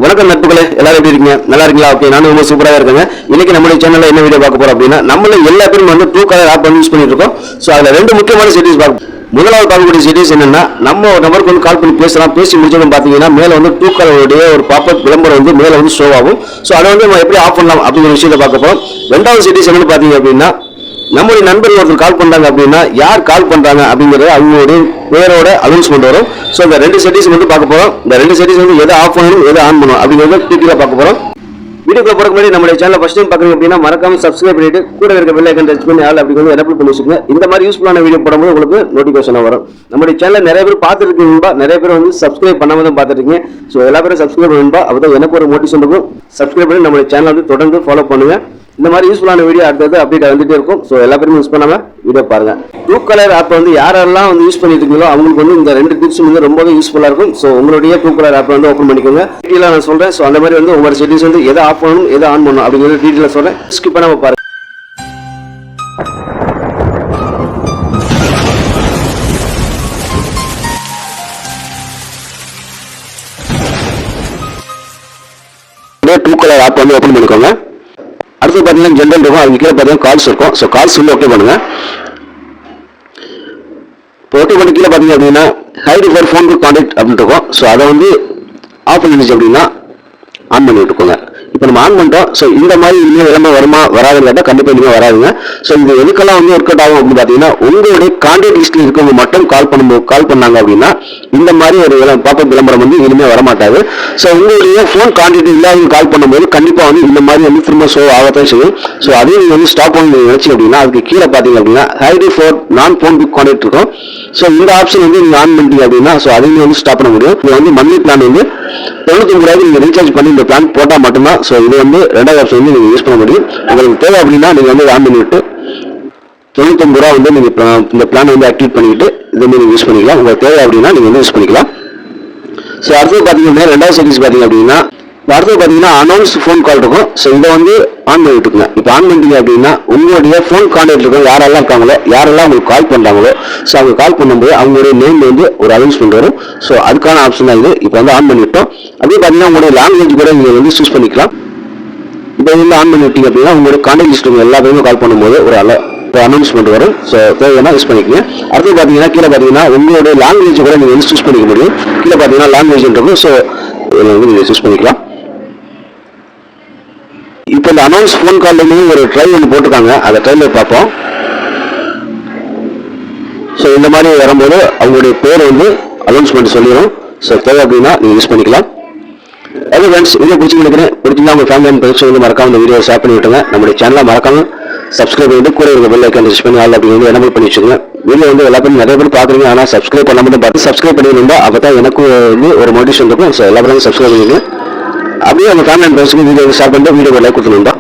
வணக்கம் நட்புகளே, எல்லாரும் எப்படி இருக்கீங்க? நல்லா இருக்கீங்களா? ஓகே, நானும் ரொம்ப சூப்பராக இருக்கேங்க. இன்னைக்கு நம்மளுடைய சேனல்ல என்ன வீடியோ பார்க்க போறோம் அப்படின்னா, நம்மள எல்லா பேரும் வந்து ட்ரூ காலர் ஆப் யூஸ் பண்ணிட்டு இருக்கோம். ஸோ அதில் ரெண்டு முக்கியமான செட்டிங்ஸ் பார்ப்போம். முதலாவது பார்க்கக்கூடிய செட்டிங்ஸ் என்னன்னா, நம்ம ஒரு நம்பருக்கு வந்து கால் பண்ணி பேசலாம். பேசி முடிச்சதும் பார்த்தீங்கன்னா மேலே வந்து ட்ரூ காலருடைய ஒரு பாப்பப் விளம்பரம் வந்து மேலே வந்து ஷோ ஆகும். ஸோ அதை வந்து நம்ம எப்படி ஆஃப் பண்ணலாம் அப்படிங்கிற விஷயத்தை பார்க்க போறோம். ரெண்டாவது செட்டிங்ஸ் என்னன்னு பார்த்தீங்க அப்படின்னா, நம்முடைய நண்பர்கள் ஒருத்தர் கால் பண்றாங்க அப்படின்னா யார் கால் பண்றாங்க அப்படிங்கறது அவங்களுடைய பேரோட அனௌன்ஸ்மெண்ட் வரும். ஸோ இந்த ரெண்டு செட்டிங்ஸ் வந்து பார்க்க போறோம். இந்த ரெண்டு செட்டிங்ஸ் வந்து எதை ஆஃப் பண்ணணும் எதை ஆன் பண்ணணும் அப்படிங்கறத டீட்டெயிலா பார்க்க போறோம். வீடியோக்குள்ள போறதுக்கு முன்னாடி நம்மளுடைய சேனலை ஃபர்ஸ்ட் டைம் பார்க்குறீங்க அப்படின்னா மறக்காம சப்ஸ்கிரைப் பண்ணிட்டு கூட இருக்க பெல் ஐகான் டச் பண்ணி ஆல் அப்படிங்கிறது எனேபிள் பண்ணி வச்சுக்கோங்க. இந்த மாதிரி யூஸ்ஃபுல்லான வீடியோ போடும்போது உங்களுக்கு நோட்டிஃபிகேஷன் வரும். நம்மளுடைய சேனலை நிறைய பேர் பார்த்துருக்கீங்க, நிறைய பேர் வந்து சப்ஸ்கிரைப் பண்ணாம தான் பார்த்துருக்கீங்க. ஸோ எல்லா பேரும் சப்ஸ்கிரைப் பண்ணும்பா, அப்பதான் எனக்கு ஒரு மோட்டிவேஷன் இருக்கும். சப்ஸ்கிரைப் பண்ணி நம்மளுடைய சேனலை வந்து தொடர்ந்து ஃபாலோ பண்ணுங்க. இந்த மாதிரி யூஸ்ஃபுல்லான வீடியோ அடுத்தது அப்டேட் வந்துட்டே இருக்கும். ஸோ எல்லா பேரும் யூஸ் பண்ணாம வீடியோ பாருங்க. ட்ரூ காலர் ஆப் வந்து யாரெல்லாம் வந்து யூஸ் பண்ணிட்டு இருக்கீங்களோ அவங்களுக்கு வந்து இந்த ரெண்டு டிப்ஸ் வந்து ரொம்பவே யூஸ்ஃபுல்லா இருக்கும். ஸோ உங்களுடைய ட்ரூ காலர் ஆப் வந்து ஓப்பன் பண்ணிக்கோங்க. டீட்டெயிலாக நான் சொல்றேன். ஸோ அந்த மாதிரி வந்து உங்களோட செட்டிங்ஸ் வந்து எதை ஆஃப் பண்ணணும் எதை ஆன் பண்ணணும் அப்படிங்கிறது டீட்டெயிலாக சொல்றேன். ஸ்கிப் பண்ணாம பாருங்க. ட்ரூ காலர் ஆப் வந்து ஓப்பன் பண்ணிக்கோங்க. அடுத்து பார்த்தீங்கன்னா ஜென்ரல் இருக்கும், அதுக்கு கீழே பார்த்தீங்கன்னா கால்ஸ் இருக்கும். ஸோ கால்ஸ் வந்து ஓகே பண்ணுங்க. இப்போ ஓகே பண்ணி கீழே பார்த்தீங்க அப்படின்னா ஹைட் ஃபார் ஃபோன் கான்டாக்ட் அப்படின்னு இருக்கும். ஸோ அதை வந்து ஆஃப் பண்ணிடுச்சு அப்படின்னா ஆன் பண்ணி விட்டுக்கோங்க. இப்போ நம்ம ஆன் பண்ணிட்டோம். ஸோ இந்த மாதிரி இனிமேல் விளம்பரம் வருமா வராதுன்னு கேட்டால் கண்டிப்பாக இனிமேல் வராதுங்க. ஸோ இது எதுக்கெல்லாம் வந்து ஒர்க் அவுட் ஆகும் அப்படின்னு பார்த்தீங்கன்னா, உங்களுடைய கான்டாக்ட் லிஸ்ட்டில் இருக்கவங்க மட்டும் கால் பண்ணாங்க அப்படின்னா இந்த மாதிரி ஒரு பாப்பப் விளம்பரம் வந்து இனிமேல் வரமாட்டாது. ஸோ உங்களுடைய ஃபோன் கான்டாக்ட் இல்லாதவங்க கால் பண்ணும்போது கண்டிப்பாக வந்து இந்த மாதிரி வந்து திரும்ப ஷோ ஆகத்தான் செய்யும். ஸோ அதையும் நீங்கள் வந்து ஸ்டாப் பண்ணி நினைச்சிங்க அப்படின்னா அதுக்கு கீழே பார்த்தீங்க அப்படின்னா ஹைட் ஃபார் நான் ஃபோன் பிக் கான்டாக்ட் இருக்கும். ஸோ இந்த ஆப்ஷன் வந்து நீங்கள் ஆன் பண்ணிட்டீங்க அப்படின்னா ஸோ அதையும் வந்து ஸ்டாப் பண்ண முடியும். இது வந்து மந்த்லி பிளான் வந்து 99 ரூபாய்க்கு நீங்கள் ரீசார்ஜ் பண்ணி இந்த பிளான் போட்டால் மட்டும்தான். ஸோ இது வந்து ரெண்டாவது ஆப்ஷன் வந்து நீங்கள் யூஸ் பண்ண முடியும். உங்களுக்கு தேவை அப்படின்னா நீங்கள் வந்து ஆன் பண்ணிவிட்டு 99 ரூபா வந்து நீங்கள் இந்த பிளான் வந்து ஆக்டிவேட் பண்ணிட்டு இதை நீங்கள் யூஸ் பண்ணிக்கலாம். உங்களுக்கு தேவை அப்படின்னா நீங்கள் வந்து யூஸ் பண்ணிக்கலாம். ஸோ அடுத்தது பார்த்தீங்கன்னா ரெண்டாவது செட்டிங்ஸ் பார்த்தீங்க அப்படின்னா அடுத்தது பார்த்தீங்கன்னா அனௌன்ஸ் ஃபோன் கால் இருக்கும். ஸோ இதை வந்து ஆன் பண்ணி விட்டுருங்க. இப்போ ஆன் பண்ணிட்டீங்க அப்படின்னா உங்களுடைய ஃபோன் கான்டாக்ட் இருக்கும் யாரெல்லாம் இருக்காங்களோ யாரெல்லாம் உங்களுக்கு கால் பண்ணுறாங்களோ ஸோ அவங்க கால் பண்ணும்போது அவங்களுடைய நேம் வந்து ஒரு அனௌன்ஸ்மெண்ட் வரும். ஸோ அதுக்கான ஆப்ஷன் தான் இது. இப்போ வந்து ஆன் பண்ணிவிட்டோம். அதே பார்த்தீங்கன்னா உங்களுடைய லாங்குவேஜ் கூட நீங்கள் வந்து சூஸ் பண்ணிக்கலாம். இப்போ வந்து ஆன் பண்ணி விட்டீங்க அப்படின்னா உங்களுடைய கான்டாக்ட் லிஸ்ட் எல்லா பேருமே கால் பண்ணும்போது ஒரு அனௌன்ஸ்மெண்ட் வரும். ஸோ தேவைன்னா யூஸ் பண்ணிக்கங்க. அடுத்து பார்த்தீங்கன்னா கீழே பார்த்தீங்கன்னா உங்களுடைய லாங்குவேஜ் கூட நீங்கள் வந்து சூஸ் பண்ணிக்க முடியும். கீழே பார்த்தீங்கன்னா லாங்குவேஜ் இருக்கும். ஸோ இதில் வந்து நீங்கள் சூஸ் பண்ணிக்கலாம். இப்போ இந்த அனௌன்ஸ் ஃபோன் கால்லேருந்து ஒரு ட்ரை ஒன்று போட்டிருக்காங்க, அதை ட்ரைலர் பார்ப்போம். ஸோ இந்த மாதிரி வரும்போது அவங்களுடைய பேர் வந்து அனௌன்ஸ்மெண்ட் சொல்லிடும். ஸோ தேவை அப்படின்னா நீங்கள் யூஸ் பண்ணிக்கலாம். அது ஃப்ரெண்ட்ஸ் வீடியோ பிடிச்சிங்கன்னா உங்கள் ஃபேமிலி அண்ட் ஃப்ரெண்ட்ஸ் வந்து மறக்காம இந்த வீடியோ ஷேர் பண்ணி விட்டுங்க. நம்மளுடைய சேனலை மறக்காம சப்ஸ்கிரைப் பண்ணிட்டு கூட இருக்க பெல் ஐக்கான் டச் பண்ணி ஆல் அப்படிங்கிறது எனேபிள் பண்ணி வச்சுக்கோங்க. வீடியோ வந்து எல்லா பேரும் நிறைய பேர் பார்க்குறீங்க, ஆனால் சப்ஸ்கிரைப் பண்ண மட்டும் பார்த்து சப்ஸ்கிரைப் பண்ணிருந்தா அப்போ தான் எனக்கு வந்து ஒரு மோட்டிவேஷன் இருக்கும். ஸோ எல்லா பேரும் சப்ஸ்கிரைப் பண்ணிடுங்க. அப்படியே உங்கள் ஃபேமிலி அண்ட் ஃப்ரெண்ட்ஸ்க்கு வீடியோ ஷேர் பண்ணிட்டு வீடியோ லைக் கொடுத்துருந்தா